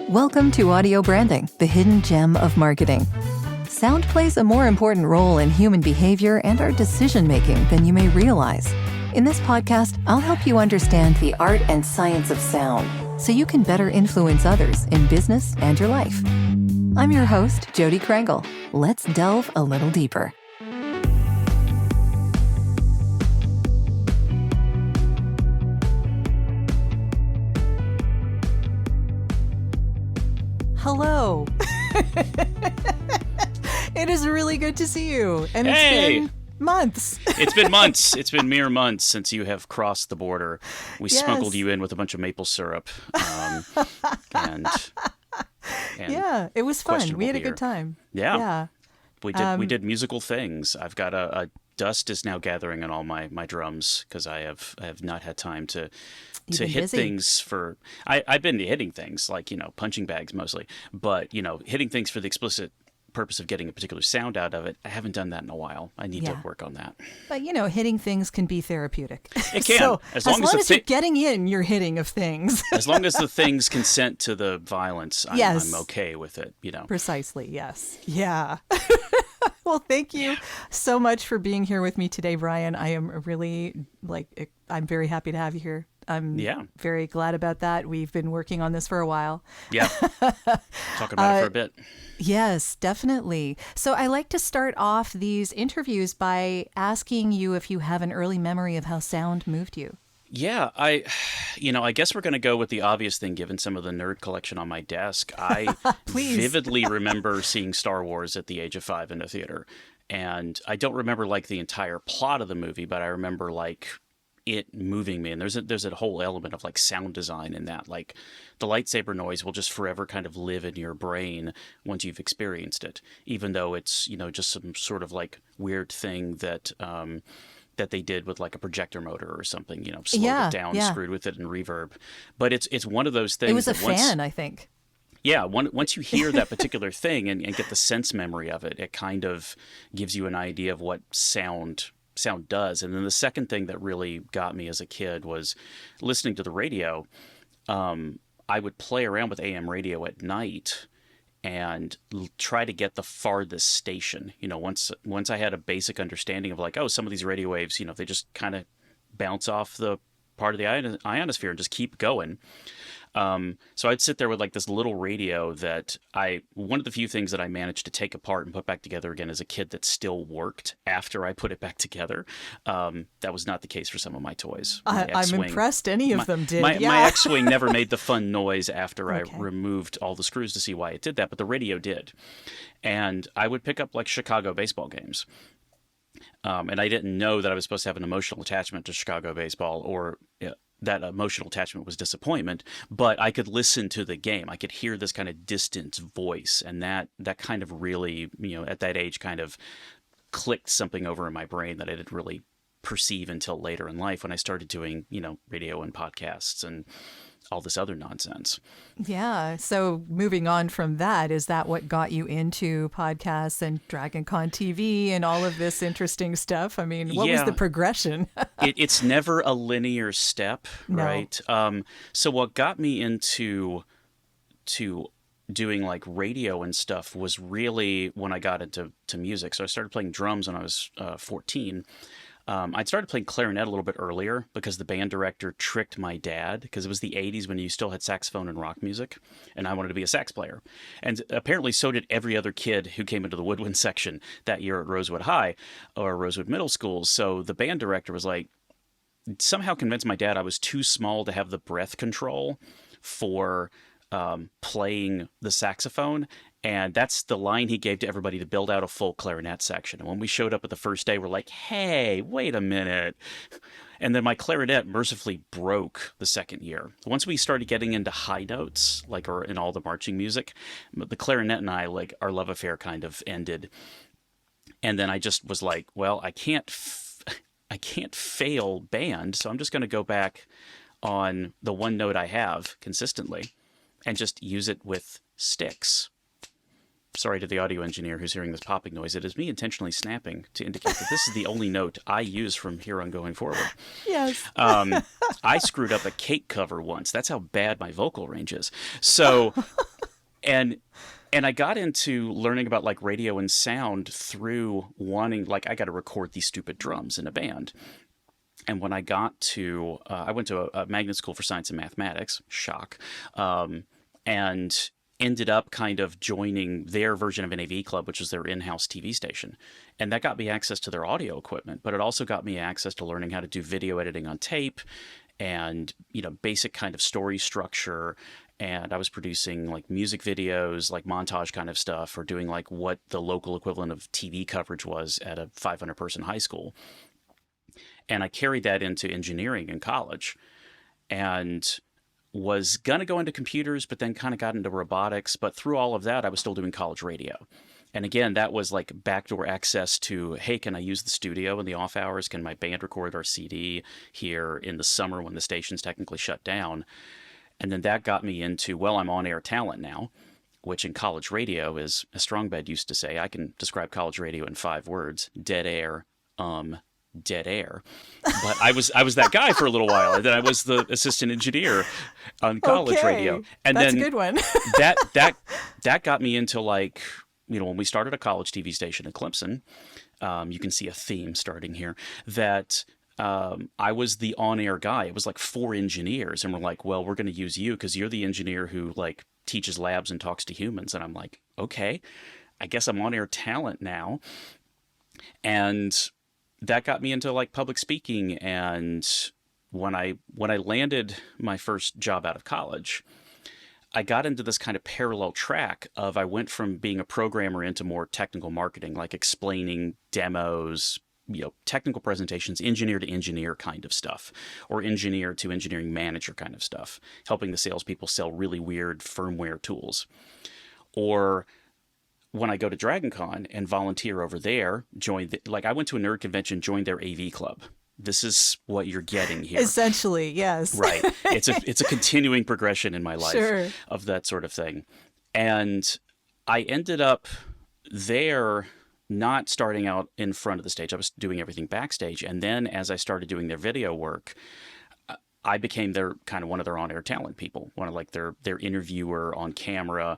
Welcome to Audio Branding, the hidden gem of marketing. Sound plays a more important role in human behavior and our decision-making than you may realize. In this podcast, I'll help you understand the art and science of sound so you can better influence others in business and your life. I'm your host, Jodi Krangle. Let's delve a little deeper. Hello. It is really good to see you. And it's been months. It's been months. It's been mere months since you have crossed the border. We smuggled you in with a bunch of maple syrup. And yeah, it was fun. We had a good time. Yeah. We did musical things. I've got a dust is now gathering on all my drums because I have not had time to hit busy. Things for I've been hitting things like, punching bags mostly, but hitting things for the explicit purpose of getting a particular sound out of it. I haven't done that in a while. I need to work on that. But hitting things can be therapeutic. It can. So, as long as you're getting in your hitting of things. As long as the things consent to the violence, I'm okay with it, Precisely, yes. Yeah. Well, thank you so much for being here with me today, Brian. I am really I'm very happy to have you here. I'm very glad about that. We've been working on this for a while. Yeah. Talk about it for a bit. Yes, definitely. So I like to start off these interviews by asking you if you have an early memory of how sound moved you. Yeah, I guess we're going to go with the obvious thing, given some of the nerd collection on my desk. I vividly remember seeing Star Wars at the age of 5 in a theater. And I don't remember the entire plot of the movie, but I remember it moving me. And there's a whole element of sound design in that. The lightsaber noise will just forever kind of live in your brain once you've experienced it, even though it's, just some sort of weird thing that they did with a projector motor or something, slowed it down, screwed with it and reverb. But it's one of those things. It was a fan, I think. Yeah, once you hear that particular thing and get the sense memory of it, it kind of gives you an idea of what sound does. And then the second thing that really got me as a kid was listening to the radio. I would play around with AM radio at night and try to get the farthest station. Once I had a basic understanding of some of these radio waves, they just kind of bounce off the part of the ionosphere and just keep going. So I'd sit there with this little radio that one of the few things that I managed to take apart and put back together again as a kid that still worked after I put it back together. That was not the case for some of my toys. I'm impressed any of them did. My X-Wing never made the fun noise after I removed all the screws to see why it did that, but the radio did. And I would pick up Chicago baseball games. And I didn't know that I was supposed to have an emotional attachment to Chicago baseball or that emotional attachment was disappointment, but I could listen to the game. I could hear this kind of distant voice, and that kind of really, at that age kind of clicked something over in my brain that I didn't really perceive until later in life when I started doing, radio and podcasts and all this other nonsense. Yeah. So moving on from that, is that what got you into podcasts and DragonConTV and all of this interesting stuff? I mean, what was the progression? It's never a linear step, right? So what got me into doing radio and stuff was really when I got into music. So I started playing drums when I was 14. I'd started playing clarinet a little bit earlier because the band director tricked my dad, because it was the 80s when you still had saxophone and rock music, and I wanted to be a sax player. And apparently so did every other kid who came into the woodwind section that year at Rosewood High or Rosewood Middle School. So the band director was somehow convinced my dad I was too small to have the breath control for playing the saxophone. And that's the line he gave to everybody to build out a full clarinet section. And when we showed up at the first day, we're like, hey, wait a minute. And then my clarinet mercifully broke the second year. Once we started getting into high notes, or in all the marching music, the clarinet and I, our love affair kind of ended. And then I just was like, well, I can't fail band, so I'm just going to go back on the one note I have consistently and just use it with sticks. sorry to the audio engineer who's hearing this popping noise. It is me intentionally snapping to indicate that this is the only note I use from here on going forward. Yes. I screwed up a cake cover once. That's how bad my vocal range is. So, and I got into learning about like radio and sound through wanting, like, I got to record these stupid drums in a band. And when I got to, I went to a magnet school for science and mathematics, shock, and ended up kind of joining their version of an AV club, which was their in-house TV station. And that got me access to their audio equipment, but it also got me access to learning how to do video editing on tape and, you know, basic kind of story structure. And I was producing like music videos, like montage kind of stuff, or doing like what the local equivalent of TV coverage was at a 500-person high school. And I carried that into engineering in college and was going to go into computers, but then kind of got into robotics. But through all of that, I was still doing college radio. And again, that was like backdoor access to, hey, can I use the studio in the off hours? Can my band record our CD here in the summer when the station's technically shut down? And then that got me into, well, I'm on-air talent now, which in college radio is, as Strongbad used to say, I can describe college radio in 5 words: dead air, dead air. But I was that guy for a little while, and then I was the assistant engineer on college radio. And that's then a good one. that got me into, like, you know, when we started a college TV station in Clemson, you can see a theme starting here, that I was the on-air guy. It was like 4 engineers, and we're like, well, we're going to use you because you're the engineer who like teaches labs and talks to humans. And I'm like, okay, I guess I'm on-air talent now. And that got me into like public speaking. And when I landed my first job out of college, I got into this kind of parallel track of, I went from being a programmer into more technical marketing, like explaining demos, you know, technical presentations, engineer to engineer kind of stuff, or engineer to engineering manager kind of stuff, helping the salespeople sell really weird firmware tools. Or when I go to DragonCon and volunteer over there, like I went to a nerd convention, joined their AV club. This is what you're getting here. Essentially, yes. Right. It's a continuing progression in my life Sure. of that sort of thing. And I ended up there not starting out in front of the stage. I was doing everything backstage. And then as I started doing their video work, I became their kind of one of their on-air talent people, one of like their interviewer on camera.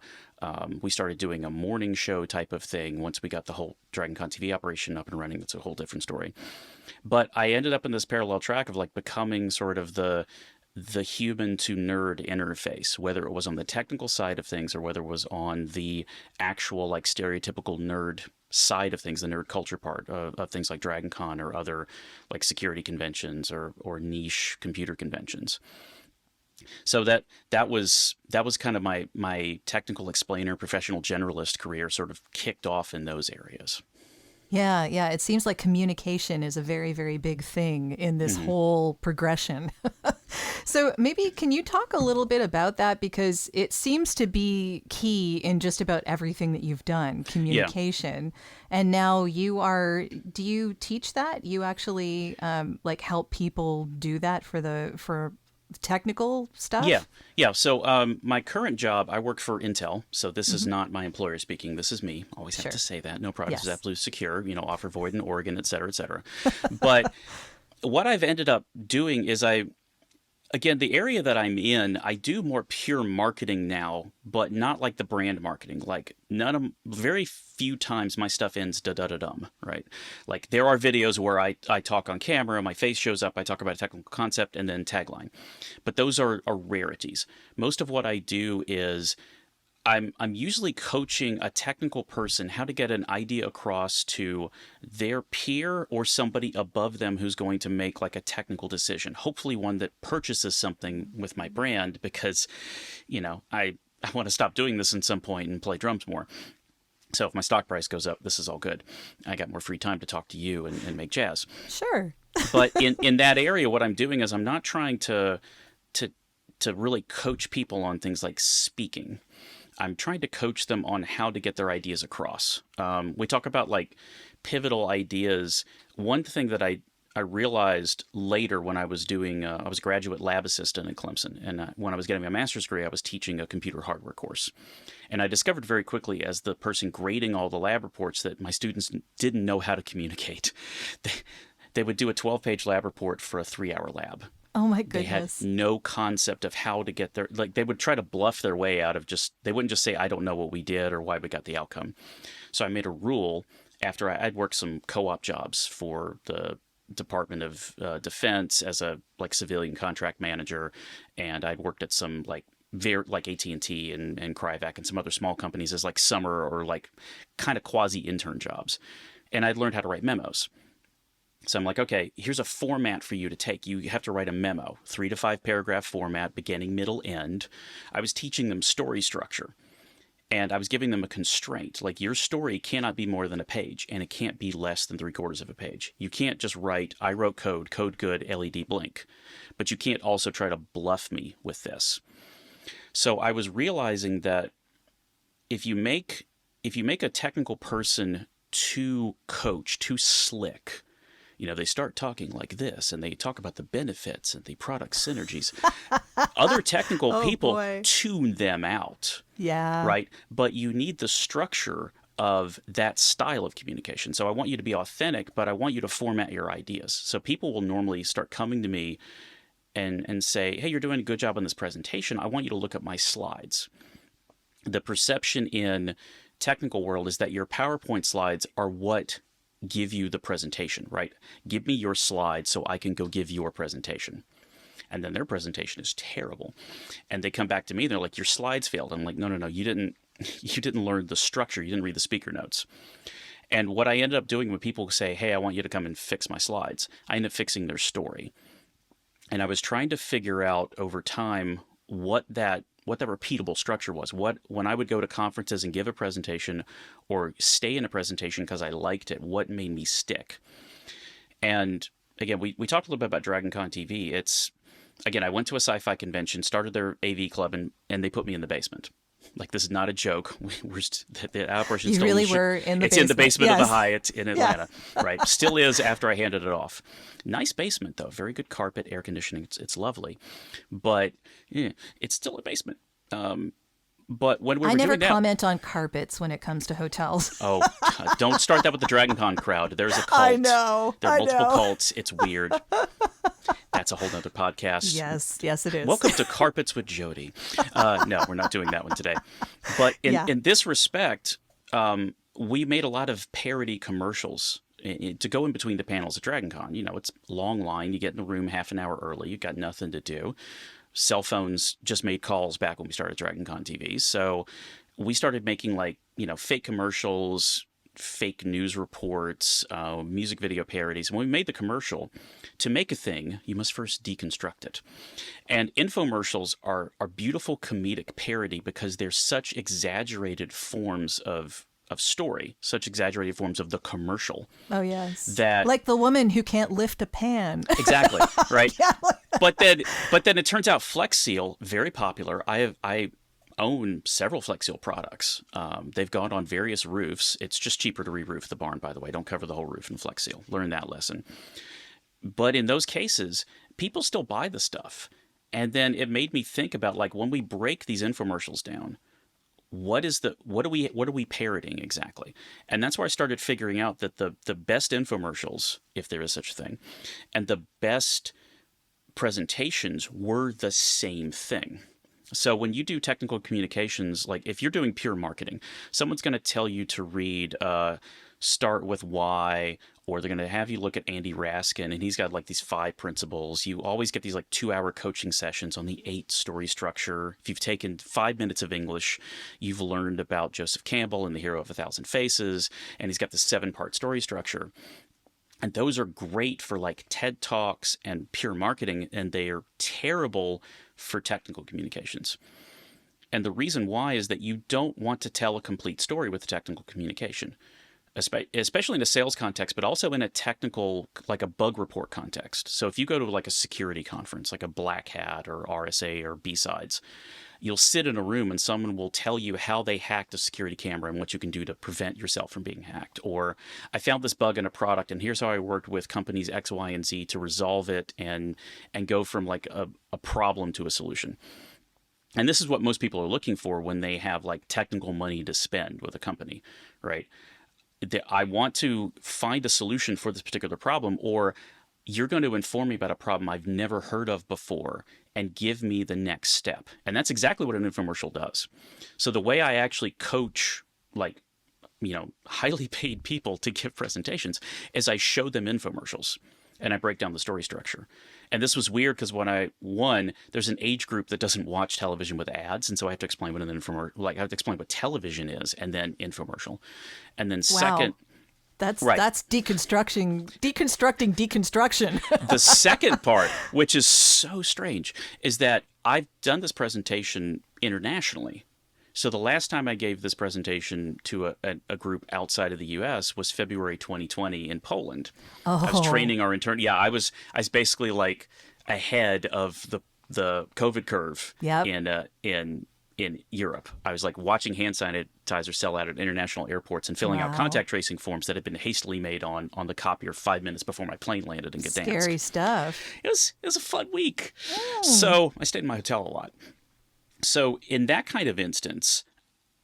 We started doing a morning show type of thing once we got the whole DragonConTV operation up and running. That's a whole different story. But I ended up in this parallel track of like becoming sort of the human to nerd interface, whether it was on the technical side of things or whether it was on the actual like stereotypical nerd side of things, the nerd culture part of things like DragonCon or other like security conventions or niche computer conventions. So that was kind of my technical explainer, professional generalist career sort of kicked off in those areas. Yeah. It seems like communication is a very, very big thing in this whole progression. So maybe can you talk a little bit about that? Because it seems to be key in just about everything that you've done, communication. Yeah. And now do you teach that? You actually like help people do that for technical stuff? Yeah. So my current job, I work for Intel. So this is not my employer speaking. This is me. Always have to say that. No product is absolutely secure. You know, offer void in Oregon, et cetera, et cetera. But what I've ended up doing is again, the area that I'm in, I do more pure marketing now, but not like the brand marketing. Like very few times my stuff ends da-da-da-dum, right? Like there are videos where I talk on camera, my face shows up, I talk about a technical concept and then tagline. But those are rarities. Most of what I do is I'm usually coaching a technical person how to get an idea across to their peer or somebody above them who's going to make like a technical decision, hopefully one that purchases something with my brand because, you know, I want to stop doing this at some point and play drums more. So if my stock price goes up, this is all good. I got more free time to talk to you and make jazz. Sure. But in that area, what I'm doing is I'm not trying to really coach people on things like speaking. I'm trying to coach them on how to get their ideas across. We talk about like pivotal ideas. One thing that I realized later when I was doing, I was a graduate lab assistant at Clemson. And when I was getting my master's degree, I was teaching a computer hardware course. And I discovered very quickly as the person grading all the lab reports that my students didn't know how to communicate. They would do a 12-page lab report for a 3-hour lab. Oh my They had goodness. no concept of how to get there. Like they would try to bluff their way out of they wouldn't just say, I don't know what we did or why we got the outcome. So I made a rule after I'd worked some co-op jobs for the Department of Defense as a civilian contract manager, and I'd worked at some like AT&T and Cryovac and some other small companies as like summer or like kind of quasi intern jobs, and I'd learned how to write memos. So I'm like, okay, here's a format for you to take. You have to write a memo, 3 to 5 paragraph format, beginning, middle, end. I was teaching them story structure. And I was giving them a constraint, like your story cannot be more than a page, and it can't be less than 3/4 of a page. You can't just write, I wrote code good, LED blink. But you can't also try to bluff me with this. So I was realizing that if you make a technical person too slick, they start talking like this, and they talk about the benefits and the product synergies. Other technical people tune them out. Yeah. Right. But you need the structure of that style of communication. So I want you to be authentic, but I want you to format your ideas. So people will normally start coming to me and say, hey, you're doing a good job on this presentation. I want you to look at my slides. The perception in technical world is that your PowerPoint slides are what give you the presentation, right? Give me your slides so I can go give your presentation. And then their presentation is terrible. And they come back to me, they're like, your slides failed. I'm like, no, you didn't learn the structure. You didn't read the speaker notes. And what I ended up doing when people say, hey, I want you to come and fix my slides, I end up fixing their story. And I was trying to figure out over time what that repeatable structure was. When I would go to conferences and give a presentation or stay in a presentation because I liked it, what made me stick? And again, we talked a little bit about DragonConTV. Again, I went to a sci-fi convention, started their AV club, and they put me in the basement. Like, this is not a joke. The operation still really were in the basement. It's in the basement Yes. of the Hyatt in Atlanta, right? Still is after I handed it off. Nice basement, though. Very good carpet, air conditioning. It's lovely. But it's still a basement. But when we were I never doing that, comment on carpets when it comes to hotels. oh, don't start that with the DragonCon crowd. There's a cult. I know. There are multiple cults. It's weird. That's a whole nother podcast. Yes, it is. Welcome to Carpets with Jodi. No, we're not doing that one today. But in this respect, we made a lot of parody commercials to go in between the panels at DragonCon. It's a long line. You get in the room half an hour early. You've got nothing to do. Cell phones just made calls back when we started DragonConTV. So we started making fake commercials, fake news reports, music video parodies. And when we made the commercial, to make a thing, you must first deconstruct it. And infomercials are beautiful comedic parody because they're such exaggerated forms of story, such exaggerated forms of the commercial. Oh, yes. That, like the woman who can't lift a pan. Exactly, right? Yeah, but then it turns out Flex Seal, very popular. I own several Flex Seal products. They've gone on various roofs. It's just cheaper to re-roof the barn, by the way. Don't cover the whole roof in Flex Seal. Learn that lesson. But in those cases, people still buy the stuff. And then it made me think about, when we break these infomercials down, what are we parroting exactly? And that's where I started figuring out that the best infomercials, if there is such a thing, and the best presentations were the same thing. So when you do technical communications, like if you're doing pure marketing, someone's going to tell you to read Start with Why, or they're going to have you look at Andy Raskin, and he's got these 5 principles. You always get these 2-hour coaching sessions on the 8 story structure. If you've taken 5 minutes of English, you've learned about Joseph Campbell and the Hero of a Thousand Faces, and he's got the 7-part story structure. And those are great for TED Talks and pure marketing, and they are terrible for technical communications. And the reason why is that you don't want to tell a complete story with a technical communication. especially in a sales context, but also in a technical, like a bug report context. So if you go to like a security conference, like a Black Hat or RSA or B-Sides, you'll sit in a room and someone will tell you how they hacked a security camera and what you can do to prevent yourself from being hacked. Or I found this bug in a product and here's how I worked with companies X, Y, and Z to resolve it and go from like a problem to a solution. And this is what most people are looking for when they have like technical money to spend with a company, right? I want to find a solution for this particular problem, or you're going to inform me about a problem I've never heard of before and give me the next step. And that's exactly what an infomercial does. So the way I actually coach, like, highly paid people to give presentations is I show them infomercials and I break down the story structure. And this was weird because there's an age group that doesn't watch television with ads. And so I have to explain what an infomercial, like I have to explain what television is and then infomercial. And then second, That's deconstructing deconstruction. The second part, which is so strange, is that I've done this presentation internationally. So the last time I gave this presentation to a group outside of the U.S. was February 2020 in Poland. Oh. I was training our intern. Yeah, I was basically like ahead of the COVID curve. Yep. in Europe. I was like watching hand sanitizer sell out at international airports and filling out contact tracing forms that had been hastily made on the copier 5 minutes before my plane landed in Gdansk. Scary stuff. It was a fun week. So I stayed in my hotel a lot. So in that kind of instance,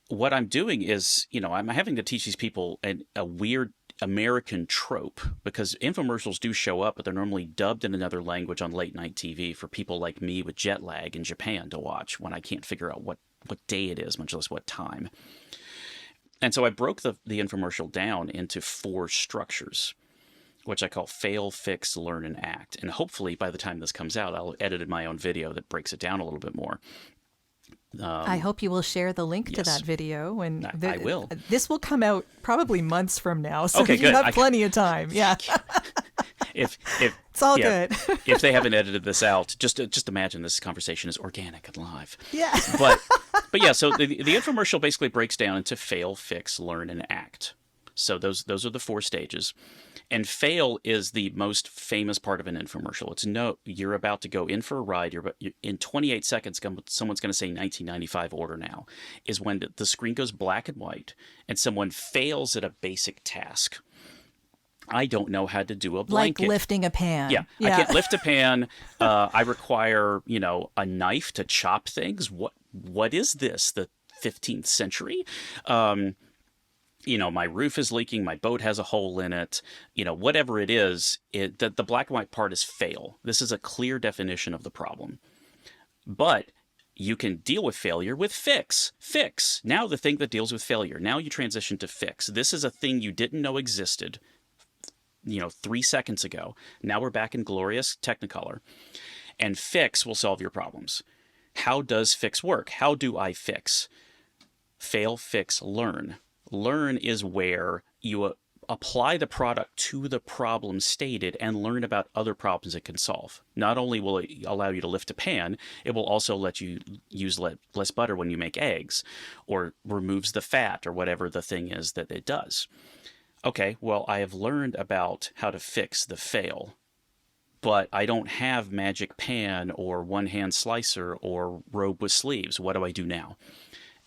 what I'm doing is, I'm having to teach these people a weird American trope, because infomercials do show up, but they're normally dubbed in another language on late night TV for people like me with jet lag in Japan to watch when I can't figure out what day it is, much less what time. And so I broke the infomercial down into 4 structures, which I call fail, fix, learn, and act. And hopefully by the time this comes out, I'll have edited my own video that breaks it down a little bit more. I hope you will share the link to that video. And I will. This will come out probably months from now, so okay, you have plenty of time. Yeah. If it's all good. If they haven't edited this out, just imagine this conversation is organic and live. Yeah. But yeah, so the infomercial basically breaks down into fail, fix, learn, and act. So those are the 4 stages. And fail is the most famous part of an infomercial. You're about to go in for a ride. In 28 seconds, someone's going to say 1995 order now, is when the screen goes black and white and someone fails at a basic task. I don't know how to do a blanket. Like lifting a pan. Yeah. I can't lift a pan. I require, a knife to chop things. What is this? The 15th century? My roof is leaking, my boat has a hole in it, whatever it is, the black and white part is fail. This is a clear definition of the problem. But you can deal with failure with fix. Fix. Now the thing that deals with failure. Now you transition to fix. This is a thing you didn't know existed, 3 seconds ago. Now we're back in glorious Technicolor. And fix will solve your problems. How does fix work? How do I fix? Fail, fix, learn. Learn is where you apply the product to the problem stated and learn about other problems it can solve. Not only will it allow you to lift a pan, it will also let you use less butter when you make eggs, or removes the fat, or whatever the thing is that it does. Okay, well, I have learned about how to fix the fail, but I don't have magic pan or one-hand slicer or robe with sleeves. What do I do now?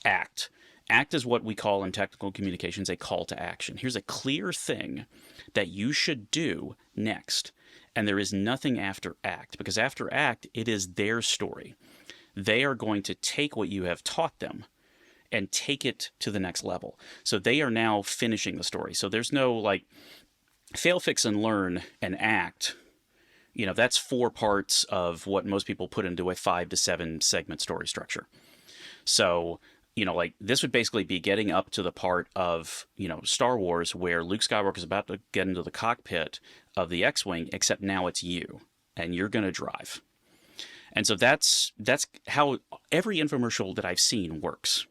Act. Act is what we call in technical communications a call to action. Here's a clear thing that you should do next. And there is nothing after act, because after act, it is their story. They are going to take what you have taught them and take it to the next level. So they are now finishing the story. So there's no fail, fix, and learn and act. That's 4 parts of what most people put into a 5 to 7 segment story structure. So this would basically be getting up to the part of, Star Wars where Luke Skywalker is about to get into the cockpit of the X-Wing, except now it's you, and you're going to drive. And so that's how every infomercial that I've seen works.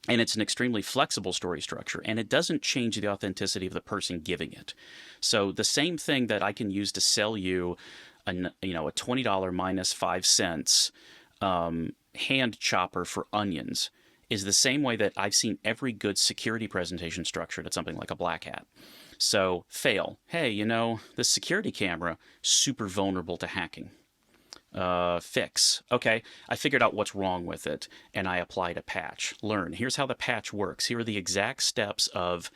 And it's an extremely flexible story structure, and it doesn't change the authenticity of the person giving it. So the same thing that I can use to sell you a $20 minus 5 cents hand chopper for onions is the same way that I've seen every good security presentation structured at something like a Black Hat. So fail. Hey, this security camera, super vulnerable to hacking. Fix. Okay, I figured out what's wrong with it, and I applied a patch. Learn. Here's how the patch works. Here are the exact steps of,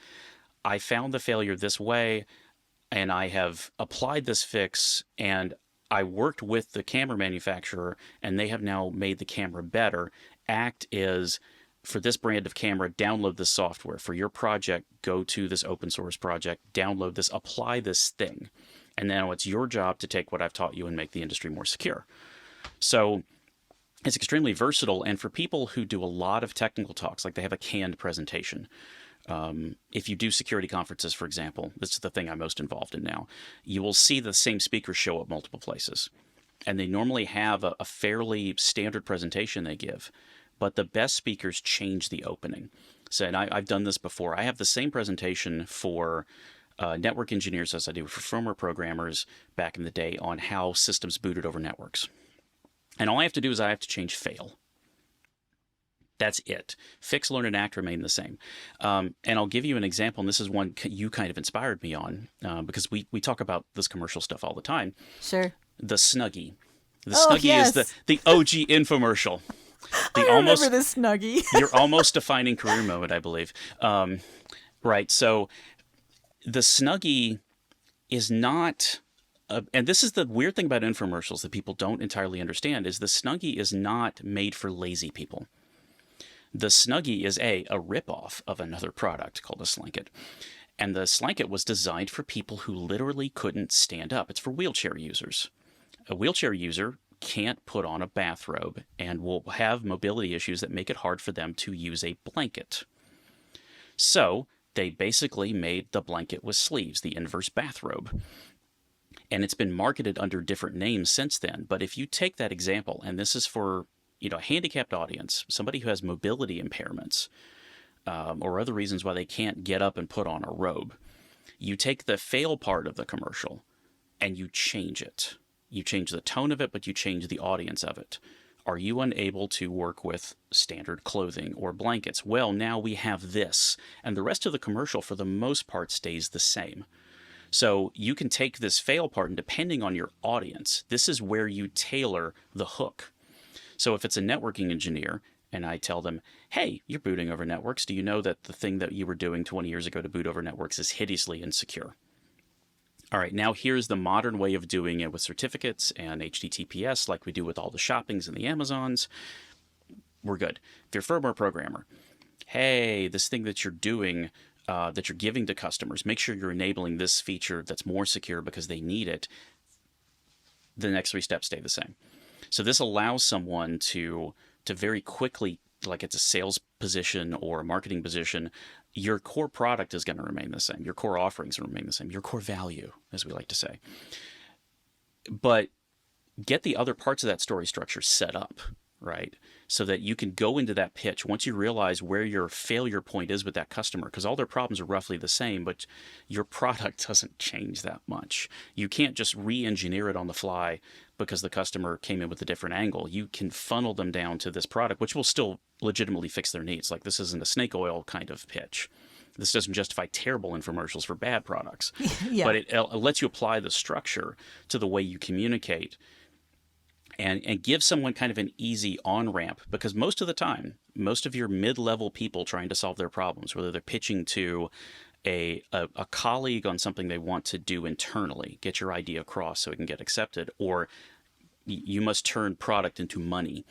I found the failure this way, and I have applied this fix, and I worked with the camera manufacturer, and they have now made the camera better. Act is, for this brand of camera, download this software. For your project, go to this open source project, download this, apply this thing. And now it's your job to take what I've taught you and make the industry more secure. So it's extremely versatile. And for people who do a lot of technical talks, like they have a canned presentation, if you do security conferences, for example, this is the thing I'm most involved in now, you will see the same speakers show up multiple places. And they normally have a fairly standard presentation they give, but the best speakers change the opening. So, and I've done this before. I have the same presentation for network engineers as I do for firmware programmers back in the day on how systems booted over networks. And all I have to do is I have to change fail. That's it. Fix, learn, and act remain the same. And I'll give you an example, and this is one you kind of inspired me on, because we talk about this commercial stuff all the time. Sure. The Snuggie. The Snuggie yes. is the OG infomercial. I remember the Snuggie. You're almost defining career moment, I believe. Right. So the Snuggie is not, and this is the weird thing about infomercials that people don't entirely understand, is the Snuggie is not made for lazy people. The Snuggie is a ripoff of another product called a Slanket. And the Slanket was designed for people who literally couldn't stand up. It's for wheelchair users. A wheelchair user can't put on a bathrobe and will have mobility issues that make it hard for them to use a blanket. So they basically made the blanket with sleeves, the inverse bathrobe. And it's been marketed under different names since then. But if you take that example, and this is for a handicapped audience, somebody who has mobility impairments, or other reasons why they can't get up and put on a robe, you take the fail part of the commercial and you change it. You change the tone of it, but you change the audience of it. Are you unable to work with standard clothing or blankets? Well, now we have this. And the rest of the commercial, for the most part, stays the same. So you can take this fail part, and depending on your audience, this is where you tailor the hook. So if it's a networking engineer, and I tell them, hey, you're booting over networks. Do you know that the thing that you were doing 20 years ago to boot over networks is hideously insecure? All right, now here's the modern way of doing it with certificates and HTTPS, like we do with all the shoppings and the Amazons. We're good. If you're a firmware programmer, hey, this thing that you're doing, that you're giving to customers, make sure you're enabling this feature that's more secure because they need it. The next three steps stay the same. So this allows someone to very quickly, like it's a sales position or a marketing position, your core product is going to remain the same. Your core offerings will remain the same. Your core value, as we like to say. But get the other parts of that story structure set up, right? So that you can go into that pitch once you realize where your failure point is with that customer, because all their problems are roughly the same, but your product doesn't change that much. You can't just re-engineer it on the fly because the customer came in with a different angle. You can funnel them down to this product, which will still legitimately fix their needs. Like, this isn't a snake oil kind of pitch. This doesn't justify terrible infomercials for bad products. Yeah. But it lets you apply the structure to the way you communicate and give someone kind of an easy on-ramp, because most of the time, most of your mid-level people trying to solve their problems, whether they're pitching to a colleague on something they want to do internally, get your idea across so it can get accepted, or you must turn product into money.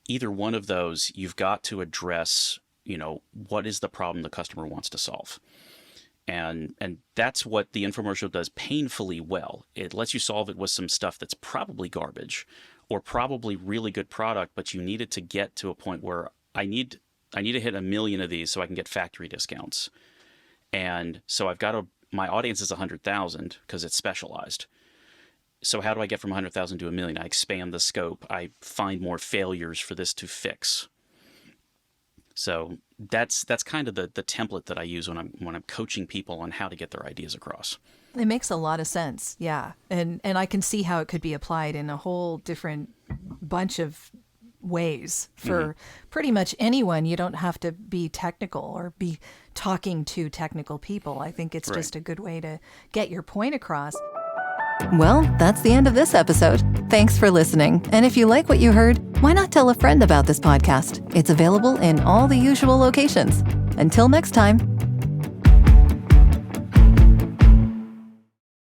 Either one of those, you've got to address, what is the problem the customer wants to solve. And that's what the infomercial does painfully well. It lets you solve it with some stuff that's probably garbage or probably really good product, but you need it to get to a point where I need to hit 1 million of these so I can get factory discounts. And so my audience is 100,000 because it's specialized. So how do I get from 100,000 to 1 million? I expand the scope. I find more failures for this to fix. So that's kind of the template that I use when I'm coaching people on how to get their ideas across. It makes a lot of sense, yeah, and I can see how it could be applied in a whole different bunch of ways for pretty much anyone. You don't have to be technical or be talking to technical people. I think it's just a good way to get your point across. Well, that's the end of this episode. Thanks for listening. And if you like what you heard, why not tell a friend about this podcast? It's available in all the usual locations. Until next time,